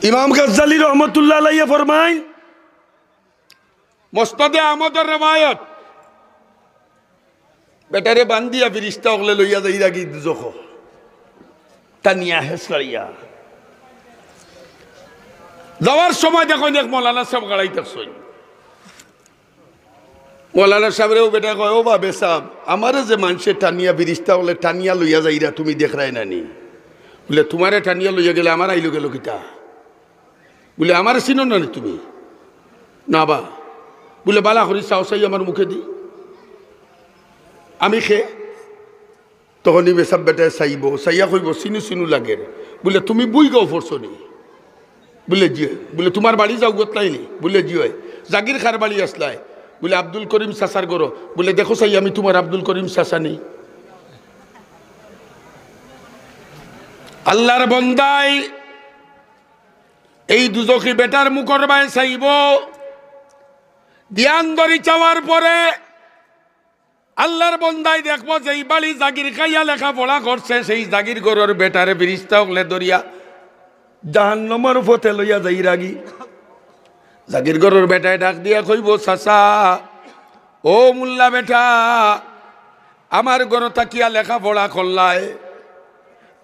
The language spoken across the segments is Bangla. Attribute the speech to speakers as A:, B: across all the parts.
A: ইমাম গাজ্জালী রহমতুল্লাহ আলাইহি ফরমায় মুসনাদে আহমদের রওয়ায়াত বেটারে বান্দিয়া ফিরিস্তা ওগলে লইয়া যাইরা কি দুজখ তানিয়া হেসরিয়া যাওয়ার সময় দেখো দেখ মৌলানা সাহেব গাড়াইতেছই মৌলানা সাহেবরেও বেটা কয় ও বাবে সাহেব আমারে যে মানুষে টানিয়া ফিরিস্তা ওগলে টানিয়া লইয়া যাইরা তুমি দেখরাই নানি বলে তোমারে টানিয়া লইয়া গেলে আমার আইলো গেল কিতা বলে আমার চিনো না তুমি না বা বলে বালা করি চাও চাই আমার মুখে দি আমি খে তখনই বেসাব বেটায় চাইব চাইয়া কইব চিনু চিনু লাগে বলে তুমি বুই গাও ফরছো নি বলে জি বলে তোমার বাড়ি যাও গতলাইনি বলে জি হয় জাগির খার বাড়ি আসলাই বলে আব্দুল করিম চাচার গরো বলে দেখো চাই আমি তোমার আব্দুল করিম চাচা নেই আল্লাহর বন্দাই এই দুজখী বেটার মুখর বায় চাইব ধ্যান ধরি চাওয়ার পরে আল্লাহর বন্দাই দেখবো যে এই বাড়ি জাগির খাইয়া লেখাপড়া করছে সেই জাগির গরর বেটারে ফিরিস্তা ওগলে ধরিয়া জাহান্নামের পথে লইয়া যাই রাগি জাগির গরর বেটায় ডাক দিয়া কইব চাচা ও মুল্লা বেটা আমার গর তাকিয়া লেখাপড়া করলাই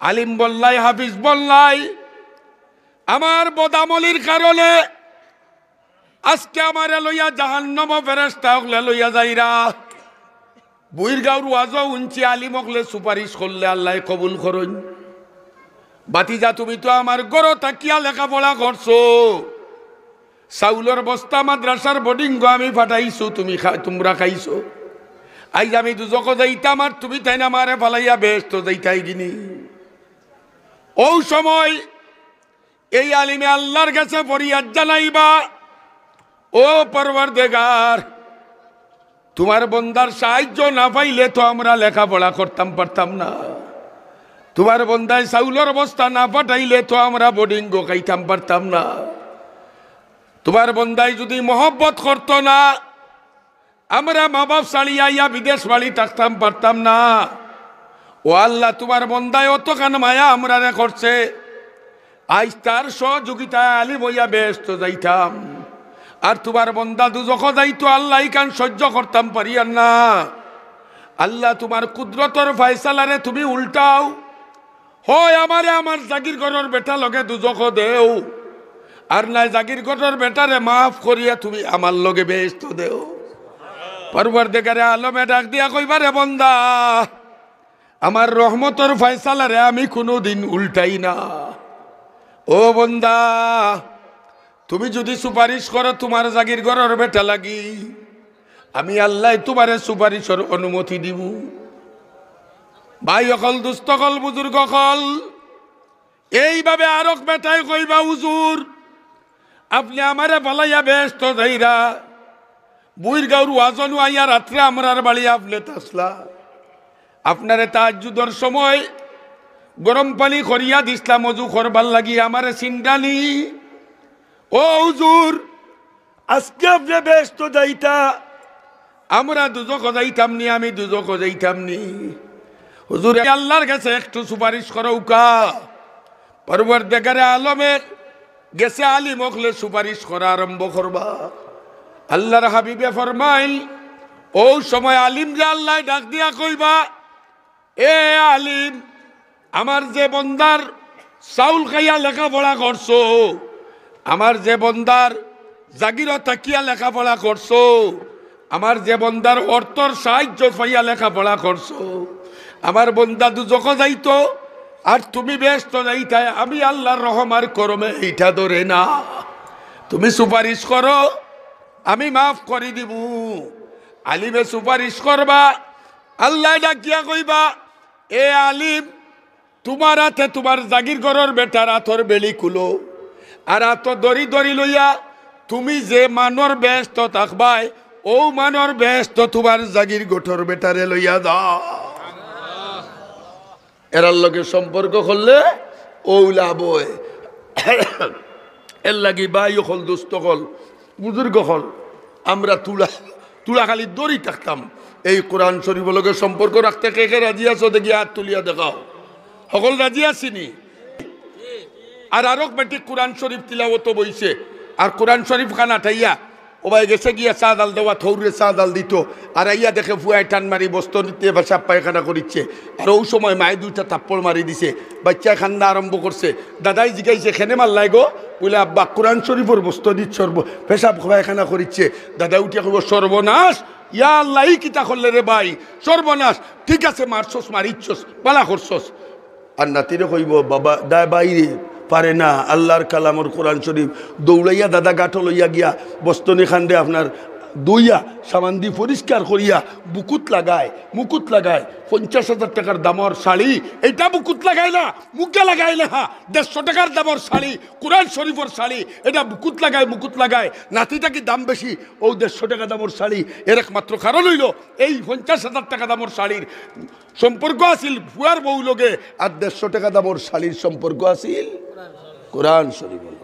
A: আলিম বললাই হাফিজ বললাই আমার বদামলির কারণে আজকে আমারে লইয়া জাহান্নাম ফেরেশতা ওগলে লইয়া যাইরা বুইর গাঁর ওয়াজ উঞ্চি আলিম ওগলে সুপারিশ করলে আল্লাহ কবুল করুন বাতিজা তুমি তো আমার গর তাকিয়া লেখাপড়া করছো চাউলের বস্তা মাদ্রাসার বোর্ডিং আমি ফাটাইছো তোমরা খাইছো আইজ আমি দুজক যাইতাম আর তুমি তাই না মারে ফালাইয়া বেস্ত যাইতাই গিনি ও সময় এই আলিমে আল্লাহর কাছে ফরিয়াদ জানাইবা ও পরওয়ারদিগার তোমার বন্দার সাহায্য না পাইলে তো আমরা লেখাপড়া করতাম পারতাম না তোমার বন্দায় চাউলের বস্তা না পাঠাইলে তো আমরা বোর্ডিং খাইতাম পারতাম না তোমার বন্দায় যদি মহব্বত করতো না আমরা মা বাপ ছাড়িয়া ইয়া বিদেশ বাড়ি থাকতাম পারতাম না ও আল্লাহ তোমার বন্দায় অতখান মায়া আমরা করছে আজ তার সহযোগিতায় আলিম হইয়া ব্যস্ত যাইতাম আর তোমার বন্দা দুজখ যাইতো আল্লাহ কান সহ্য করতাম পারিয়ার না আল্লাহ তোমার কুদরতর ফয়সালারে তুমি উল্টাও হয় আমারে আমার জাগির ঘরের বেটা লগে দুজখ দেও আর নাই জাগির ঘরের বেটারে মাফ করিয়া তুমি আমার লগে ব্যস্ত দেও পরওয়ারদিগারে আলমে ডাক দিয়া কইবারে বন্দা আমার রহমতর ফয়সালারে আমি কোনোদিন উল্টাই না ও বন্দা তুমি যদি সুপারিশ করো তোমার জাগির ঘরের বেটা লাগি আমি আল্লাহ তোমারে সুপারিশের অনুমতি দিব ভাই অকল দুস্থ কল বুজুর্গ কল এইভাবে আরক বেটাই কইবা হুজুর আপনি আমারে পালাইয়া ব্যস্ত যাইরা বুইর গাঁর ওয়াজনু আইয়া রাত্রে আমরার বাড়ি আপনি তাসলা আপনারে তাহাজ্জুদের সময় গরম পানি করিয়া দিসলাম অজু করবার লাগি আমারে সিন্ডানি ও হুজুর আজকে আপনি ব্যস্ত যাইতা আমরা দুজক যাইতাম নি আমি দুজক যাইতাম নি হুজুর আল্লাহর কাছে একটু সুপারিশ করো কা পরওয়ারদিগারে আলমের গেছে আলিম ওগলে সুপারিশ করা আরম্ভ করবা আল্লাহর হাবিবে ফরমাইল ও সময় আলিম যে আল্লাহ ডাক দিয়া কইবা এ আলিম আমার যে বন্দার চাউল খাইয়া লেখাপড়া করছো আমার যে বন্দার জাগির তাকিয়া লেখাপড়া করছো আমার যে বন্দার অর্থর সাহায্য পাইয়া লেখাপড়া করছো আমার বন্দা দুজক যাইতো আর তুমি ব্যস্ত যাইতাই আমি আল্লাহর রহমার করমে এইটা ধরে না তুমি সুপারিশ করো আমি মাফ করে দিব আলিমে সুপারিশ করবা আল্লাহ ডাকিয়া কইবা এ আলিম তোমার হাতে তোমার জাগির ঘরের বেটার হাতর বেলি খুলো আর হাত দড়ি দড়ি লইয়া তুমি যে মানর ব্যস্ত থাকবাই ও মানর ব্যস্ত তোমার জাগির গোঠর বেটারে লইয়া দাও এরার লগে সম্পর্ক করলে ও লাভ হয় এর লাগি ভাই হল দুস্থ হল বুজুর্গ হল আমরা তুলা খালি দড়ি থাকতাম এই কোরআন শরীফের লগে সম্পর্ক রাখতে কে কে রাজি আছো দেখি হাত তুলিয়া দেখাও সকল রাজি আছিনি আর আরো বেটি কোরআন শরীফ তিলাওয়াত বইছে আর কোরআন শরীফ খানা ঠাইয়া ও ভাই গেছে গিয়া চা ডাল দেওয়া থৌরে চা ডাল দিত আর আইয়া দেখে ফুয়ায় টান মারি বস্ত নিতে পেশাব পায়খানা করিচ্ছে আর ওই সময় মায়ে দুইটা থাপ্পড় মারি দিছে বাচ্চা খান্না আরম্ভ করছে দাদাই জিগাইছে খেনে মারলাই গো বলে আব্বা কোরআন শরীফের বস্ত দিচ্ছ পেশাব পায়খানা করিচ্ছে দাদা উঠিয়া কইব সর্বনাশ ইয়া আল্লাহ কিতা করলে রে ভাই সর্বনাশ ঠিক আছে মারছস মারিচ্ছস পালা করছস আর নাতিরে কইব বাবা দা বাইরে পারে না আল্লাহর কালামর কোরআন শরীফ দৌড়াইয়া দাদা গাঁটো লইয়া গিয়া বস্তনি খান্ডে আপনার দইয়া সামান দি পরিষ্কার করিয়া বুকুত লাগায় মুকুত লাগায় 50,000 টাকার দামর শাড়ি এইটা বুকুত লাগায় না মুখে লাগায় না 150 টাকার দামর শাড়ি কোরআন শরীফের শাড়ি এটা বুকুত লাগায় মুকুত লাগায় নাতিটা কি দাম বেশি ও 150 টাকা দামর শাড়ি এর একমাত্র কারণ হইল এই 50,000 টাকা দামর শাড়ির সম্পর্ক আছিল ফুয়ার বউ লগে আর 150 টাকা দামর শাড়ির সম্পর্ক আছিল কোরআন শরীফ।